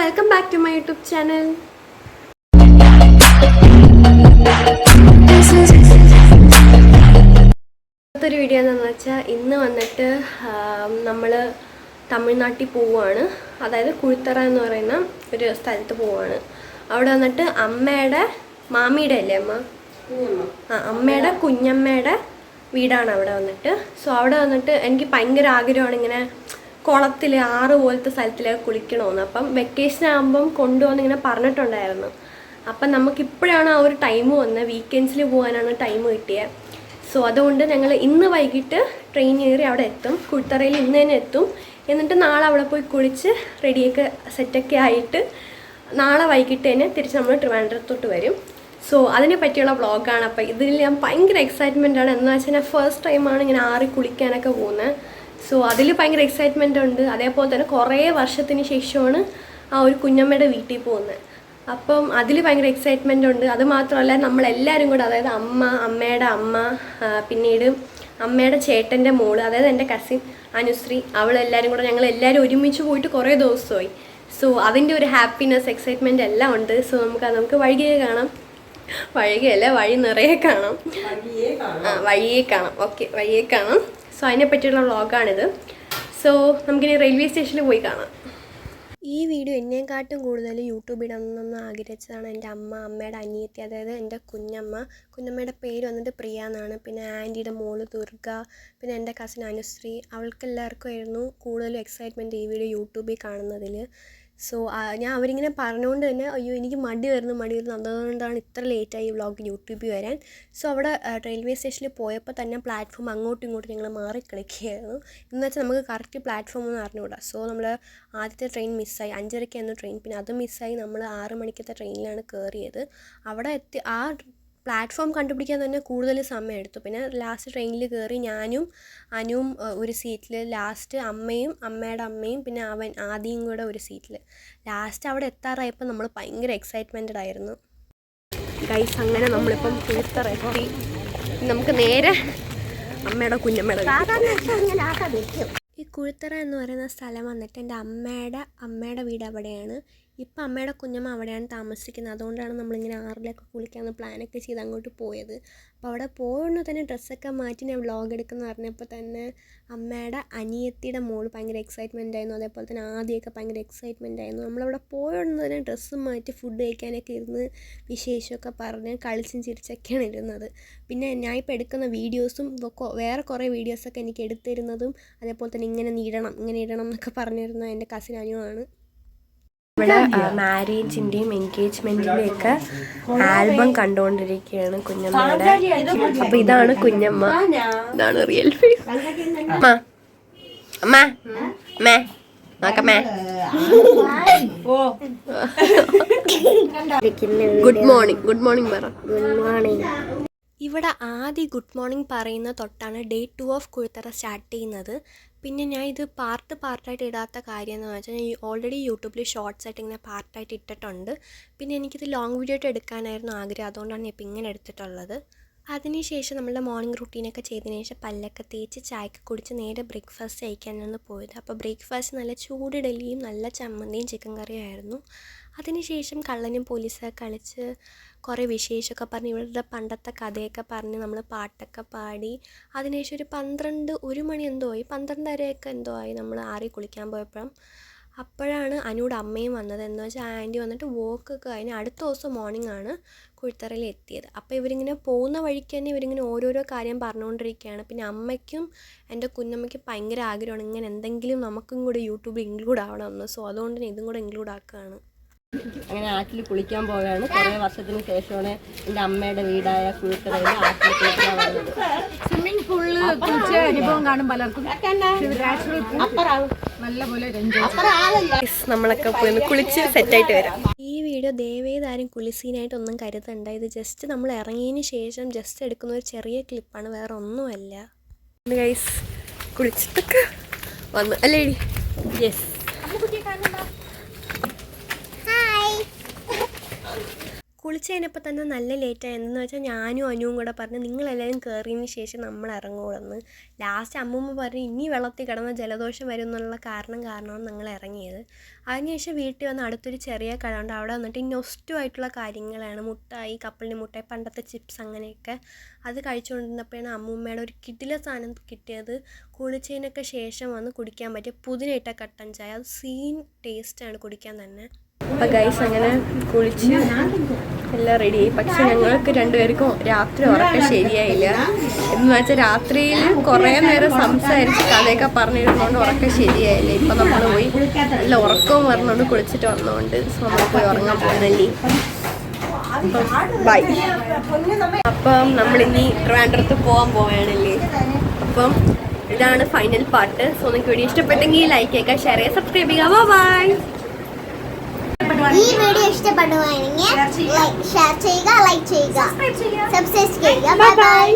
welcome back to my YouTube channel. ഒരു video എന്താണെന്ന് വെച്ചാൽ ഇന്ന് വന്നിട്ട് നമ്മൾ തമിഴ്നാട്ടിൽ പോവുകയാണ്. അതായത് കുഴിത്തറ എന്ന് പറയുന്ന ഒരു സ്ഥലത്ത് പോവുകയാണ്. അവിടെ വന്നിട്ട് അമ്മയുടെ മാമിയുടെ അല്ലേ അമ്മയുടെ കുഞ്ഞമ്മയുടെ വീടാണ് അവിടെ വന്നിട്ട്. സോ അവിടെ വന്നിട്ട് എനിക്ക് ഭയങ്കര ആഗ്രഹമാണ് ഇങ്ങനെ കുളത്തിൽ ആറ് പോലത്തെ സ്ഥലത്തിലേക്ക് കുളിക്കണമെന്ന്. അപ്പം വെക്കേഷൻ ആകുമ്പം കൊണ്ടുവന്ന് ഇങ്ങനെ പറഞ്ഞിട്ടുണ്ടായിരുന്നു. അപ്പം നമുക്കിപ്പോഴാണ് ആ ഒരു ടൈം വന്നത്. വീക്കെൻഡ്സിൽ പോകാനാണ് ടൈം കിട്ടിയത്. സോ അതുകൊണ്ട് ഞങ്ങൾ ഇന്ന് വൈകിട്ട് ട്രെയിൻ കയറി അവിടെ എത്തും. കുഴിത്തറയിൽ ഇന്ന് തന്നെ എത്തും. എന്നിട്ട് നാളെ അവിടെ പോയി കുളിച്ച് റെഡിയൊക്കെ സെറ്റൊക്കെ ആയിട്ട് നാളെ വൈകിട്ട് തന്നെ തിരിച്ച് നമ്മൾ ട്രിവാൻഡ്രത്തോട്ട് വരും. സോ അതിനെ പറ്റിയുള്ള വ്ളോഗാണ്. അപ്പോൾ ഇതിൽ ഞാൻ ഭയങ്കര എക്സൈറ്റ്മെൻറ്റാണ്. എന്ന് വെച്ചാൽ ഞാൻ ഫസ്റ്റ് ടൈമാണ് ഇങ്ങനെ ആറി കുളിക്കാനൊക്കെ പോകുന്നത്. സോ അതിൽ ഭയങ്കര എക്സൈറ്റ്മെൻ്റ് ഉണ്ട്. അതേപോലെ തന്നെ കുറേ വർഷത്തിന് ശേഷമാണ് ആ ഒരു കുഞ്ഞമ്മയുടെ വീട്ടിൽ പോകുന്നത്. അപ്പം അതിൽ ഭയങ്കര എക്സൈറ്റ്മെൻ്റ് ഉണ്ട്. അത് മാത്രമല്ല നമ്മളെല്ലാവരും കൂടെ, അതായത് അമ്മയുടെ അമ്മ, പിന്നീട് അമ്മയുടെ ചേട്ടൻ്റെ മോള്, അതായത് എൻ്റെ കസിൻ അനുശ്രീ, അവളെല്ലാവരും കൂടെ ഞങ്ങളെല്ലാവരും ഒരുമിച്ച് പോയിട്ട് കുറേ ദിവസമായി. സോ അതിൻ്റെ ഒരു ഹാപ്പിനെസ്, എക്സൈറ്റ്മെൻറ്റ് എല്ലാം ഉണ്ട്. സോ നമുക്ക് വഴിയെ കാണാം. വഴിയല്ല, വഴി നിറയെ കാണാം. വഴിയെ കാണാം. ഓക്കെ, വഴിയെ കാണാം. സോ അതിനെ പറ്റിയുള്ള വ്ളോഗാണിത്. സോ നമുക്കിനി റെയിൽവേ സ്റ്റേഷനിൽ പോയി കാണാം. ഈ വീഡിയോ എന്നെക്കാട്ടും കൂടുതൽ യൂട്യൂബിൽ ഇടണമെന്ന് ആഗ്രഹിച്ചതാണ് എൻ്റെ അമ്മയുടെ അനിയത്തി, അതായത് എൻ്റെ കുഞ്ഞമ്മയുടെ പേര് വന്നിട്ട് പ്രിയ എന്നാണ്. പിന്നെ ആൻറ്റിയുടെ മോള് ദുർഗ, പിന്നെ എൻ്റെ കസിൻ അനുശ്രീ, അവൾക്കെല്ലാവർക്കും ആയിരുന്നു കൂടുതലും എക്സൈറ്റ്മെൻറ്റ് ഈ വീഡിയോ യൂട്യൂബിൽ കാണുന്നതിൽ. സോ ഞാൻ അവരിങ്ങനെ പറഞ്ഞുകൊണ്ട് തന്നെ അയ്യോ എനിക്ക് മടി വരുന്നു, അതുകൊണ്ടാണ് ഇത്ര ലേറ്റായി ഈ വ്ളോഗ് യൂട്യൂബിൽ വരാൻ. സോ അവിടെ റെയിൽവേ സ്റ്റേഷനിൽ പോയപ്പോൾ തന്നെ പ്ലാറ്റ്ഫോം അങ്ങോട്ടും ഇങ്ങോട്ടും ഞങ്ങൾ മാറി കളിക്കുകയായിരുന്നു. എന്ന് വെച്ചാൽ നമുക്ക് കറക്റ്റ് പ്ലാറ്റ്ഫോം ഒന്നും അറിഞ്ഞുകൂടാ. സോ നമ്മൾ ആദ്യത്തെ ട്രെയിൻ മിസ്സായി. 5:30 ട്രെയിൻ. പിന്നെ അത് മിസ്സായി. നമ്മൾ 6 മണിക്കത്തെ ട്രെയിനിലാണ് കയറിയത്. അവിടെ എത്തി ആ പ്ലാറ്റ്ഫോം കണ്ടുപിടിക്കാൻ തന്നെ കൂടുതൽ സമയം എടുത്തു. പിന്നെ ലാസ്റ്റ് ട്രെയിനിൽ കയറി ഞാനും അനുവും ഒരു സീറ്റിൽ, ലാസ്റ്റ് അമ്മയുടെ അമ്മയും പിന്നെ ആദിയും കൂടെ ഒരു സീറ്റിൽ. ലാസ്റ്റ് അവിടെ എത്താറായപ്പോൾ നമ്മൾ ഭയങ്കര എക്സൈറ്റ്മെൻറ്റഡ് ആയിരുന്നു ഗൈസ്. അങ്ങനെ നമ്മളിപ്പം കുഴിത്തറ എത്തി. നമുക്ക് നേരെ അമ്മയുടെ കുഞ്ഞമ്മയുടെ ഈ കുഴിത്തറ എന്ന് പറയുന്ന സ്ഥലം വന്നിട്ട് എൻ്റെ അമ്മയുടെ വീട് അവിടെയാണ്. ഇപ്പം അമ്മയുടെ കുഞ്ഞമ്മ അവിടെയാണ് താമസിക്കുന്നത്. അതുകൊണ്ടാണ് നമ്മളിങ്ങനെ ആറിലൊക്കെ കുളിക്കാമെന്ന് പ്ലാനൊക്കെ ചെയ്ത് അങ്ങോട്ട് പോയത്. അപ്പോൾ അവിടെ പോകുമ്പോൾ തന്നെ ഡ്രസ്സൊക്കെ മാറ്റി ഞാൻ വ്ളോഗ് എടുക്കുന്ന പറഞ്ഞപ്പോൾ തന്നെ അമ്മയുടെ അനിയത്തിയുടെ മോള് ഭയങ്കര എക്സൈറ്റ്മെൻ്റ് ആയിരുന്നു. അതേപോലെ തന്നെ ആദ്യമൊക്കെ ഭയങ്കര എക്സൈറ്റ്മെൻ്റ് ആയിരുന്നു. നമ്മളവിടെ പോയോണ്ട് തന്നെ ഡ്രസ്സ് മാറ്റി ഫുഡ് കഴിക്കാനൊക്കെ ഇരുന്ന് വിശേഷമൊക്കെ പറഞ്ഞ് കളിച്ചും ചിരിച്ചൊക്കെയാണ് ഇരുന്നത്. പിന്നെ ഞാൻ ഇപ്പോൾ എടുക്കുന്ന വീഡിയോസും വേറെ കുറേ വീഡിയോസൊക്കെ എനിക്ക് എടുത്തിരുന്നതും അതേപോലെ തന്നെ ഇങ്ങനെ ഇടണം എന്നൊക്കെ പറഞ്ഞിരുന്ന എൻ്റെ കസിൻ അനുവാണ്. ഇവിടെ മാരേജിൻ്റെയും എൻഗേജ്മെൻറ്റിൻ്റെയും ഒക്കെ ആൽബം കണ്ടുകൊണ്ടിരിക്കുകയാണ് കുഞ്ഞമ്മയുടെ. അപ്പോൾ ഇതാണ് കുഞ്ഞമ്മ, ഇതാണ് റിയൽ ഫേസ്. ഗുഡ് മോർണിംഗ് പറ. ഇവിടെ ആദ്യം ഗുഡ് മോർണിംഗ് പറയുന്ന തൊട്ടാണ് ഡേ 2 ഓഫ് കുഴിത്തറ സ്റ്റാർട്ട് ചെയ്യുന്നത്. പിന്നെ ഞാൻ ഇത് പാർട്ടായിട്ട് ഇടാത്ത കാര്യം എന്ന് വെച്ചാൽ ഞാൻ ഓൾറെഡി യൂട്യൂബിൽ ഷോർട്സ് ആയിട്ട് ഇങ്ങനെ പാർട്ടായിട്ട് ഇട്ടിട്ടുണ്ട്. പിന്നെ എനിക്കിത് ലോങ് വീഡിയോ ആയിട്ട് എടുക്കാനായിരുന്നു ആഗ്രഹം. അതുകൊണ്ടാണ് ഞാൻ ഇപ്പം ഇങ്ങനെ എടുത്തിട്ടുള്ളത്. അതിനുശേഷം നമ്മളുടെ മോർണിംഗ് റുട്ടീനൊക്കെ ചെയ്തതിന് ശേഷം പല്ലൊക്കെ തേച്ച് ചായയൊക്കെ കുടിച്ച് നേരെ ബ്രേക്ക്ഫാസ്റ്റ് കഴിക്കാനാണ് പോയത്. അപ്പോൾ ബ്രേക്ക്ഫാസ്റ്റ് നല്ല ചൂട് ഇഡലിയും നല്ല ചമ്മന്തിയും ചിക്കൻ കറിയും ആയിരുന്നു. അതിനുശേഷം കള്ളനും പോലീസൊക്കെ കളിച്ച് കുറേ വിശേഷമൊക്കെ പറഞ്ഞ് ഇവരുടെ പണ്ടത്തെ കഥയൊക്കെ പറഞ്ഞ് നമ്മൾ പാട്ടൊക്കെ പാടി. അതിനുശേഷം ഒരു 1 മണി എന്തോ ആയി, 12:30 എന്തോ ആയി നമ്മൾ ആറി കുളിക്കാൻ പോയപ്പോഴും. അപ്പോഴാണ് അനുവിടെ അമ്മയും വന്നത്. എന്ന് വെച്ചാൽ ആൻറ്റി വന്നിട്ട് വോക്കൊക്കെ കഴിഞ്ഞ് അടുത്ത ദിവസം മോർണിംഗ് ആണ് കുഴിത്തറയിൽ എത്തിയത്. അപ്പോൾ ഇവരിങ്ങനെ പോകുന്ന വഴിക്ക് തന്നെ ഇവരിങ്ങനെ ഓരോരോ കാര്യം പറഞ്ഞുകൊണ്ടിരിക്കുകയാണ്. പിന്നെ അമ്മയ്ക്കും എൻ്റെ കുഞ്ഞമ്മയ്ക്കും ഭയങ്കര ആഗ്രഹമാണ് ഇങ്ങനെ എന്തെങ്കിലും നമുക്കും കൂടി യൂട്യൂബിൽ ഇൻക്ലൂഡ് ആവണമെന്ന്. സോ അതുകൊണ്ട് ഇതും കൂടെ ഇൻക്ലൂഡ് ആക്കുകയാണ്. അങ്ങനെ ആറ്റിൽ കുളിക്കാൻ പോവുകയാണ്. കുറേ വർഷത്തിന് ശേഷമാണ് എൻ്റെ അമ്മയുടെ വീടായ കുഴിത്തറയിൽ ആറ്റിൽ കുളിക്കാൻ വന്നത്. സ്വിമ്മിംഗ് പൂളിൽ കുളിച്ച അനുഭവം കാണും പലർക്കും. നമ്മളൊക്കെ പോയി കുളിച്ച് സെറ്റായിട്ട് വരാം. ഈ വീഡിയോ ദയവേതാരും കുളിസീനായിട്ടൊന്നും കരുതണ്ട. ഇത് ജസ്റ്റ് നമ്മൾ ഇറങ്ങിയതിന് ശേഷം ജസ്റ്റ് എടുക്കുന്ന ഒരു ചെറിയ ക്ലിപ്പാണ്, വേറെ ഒന്നുമല്ല. ഗൈസ് കുളിച്ചിട്ടൊക്കെ വന്നു അല്ലേ? യെസ്. കുളിച്ച് കഴിഞ്ഞപ്പോൾ തന്നെ നല്ല ലേറ്റായി. എന്തെന്ന് വെച്ചാൽ ഞാനും അനുവും കൂടെ പറഞ്ഞ് നിങ്ങളെല്ലാവരും കയറിയതിന് ശേഷം നമ്മൾ ഇറങ്ങുകയുള്ളൂ. ലാസ്റ്റ് അമ്മൂമ്മ പറഞ്ഞ് ഇനി വെള്ളത്തിൽ കിടന്ന ജലദോഷം വരും എന്നുള്ള കാരണമാണ് ഞങ്ങൾ ഇറങ്ങിയത്. അതിനുശേഷം വീട്ടിൽ വന്ന് അടുത്തൊരു ചെറിയ കട ഉണ്ട്. അവിടെ വന്നിട്ട് ഈ നൊസ്റ്റുമായിട്ടുള്ള കാര്യങ്ങളാണ്, മുട്ടായി, കപ്പലിൻ്റെ മുട്ടായി, പണ്ടത്തെ ചിപ്സ് അങ്ങനെയൊക്കെ. അത് കഴിച്ചുകൊണ്ടിരുന്നപ്പോഴാണ് അമ്മൂമ്മയുടെ ഒരു കിടില സാധനം കിട്ടിയത്. കുളിച്ചതിനൊക്കെ ശേഷം വന്ന് കുടിക്കാൻ പറ്റിയ പുതിനയിട്ട കട്ടൻ ചായ. അത് സീൻ ടേസ്റ്റാണ് കുടിക്കാൻ തന്നെ. അപ്പോൾ ഗൈസ് അങ്ങനെ കുളിച്ച് എല്ലാം റെഡിയായി. പക്ഷെ ഞങ്ങൾക്ക് രണ്ടുപേർക്കും രാത്രി ഉറക്കം ശരിയായില്ല. എന്ന് വെച്ചാൽ രാത്രിയിൽ കുറേ നേരം സംസാരിച്ച് കഥയൊക്കെ പറഞ്ഞിരുന്നതുകൊണ്ട് ഉറക്കം ശരിയായില്ല. ഇപ്പം നമ്മൾ പോയി നല്ല ഉറക്കവും പറഞ്ഞുകൊണ്ട് കുളിച്ചിട്ട് വന്നതുകൊണ്ട് നമ്മൾ പോയി ഉറങ്ങാൻ പോകുന്നല്ലേ. ബൈ. അപ്പം നമ്മളിനി ട്രിവാൻഡ്രത്ത് പോകാൻ പോവുകയാണല്ലേ. അപ്പം ഇതാണ് ഫൈനൽ പാർട്ട്. സോ നിങ്ങൾക്ക് വീഡിയോ ഇഷ്ടപ്പെട്ടെങ്കിൽ ലൈക്ക് ചെയ്യുക, ഷെയർ ചെയ്യുക, സബ്സ്ക്രൈബ് ചെയ്യുക. ബൈ. ഈ വീഡിയോ ഇഷ്ടപ്പെടുവാണെങ്കിൽ ഷെയർ ചെയ്യുക, ലൈക്ക് ചെയ്യുക, സബ്സ്ക്രൈബ് ചെയ്യുക. Bye bye.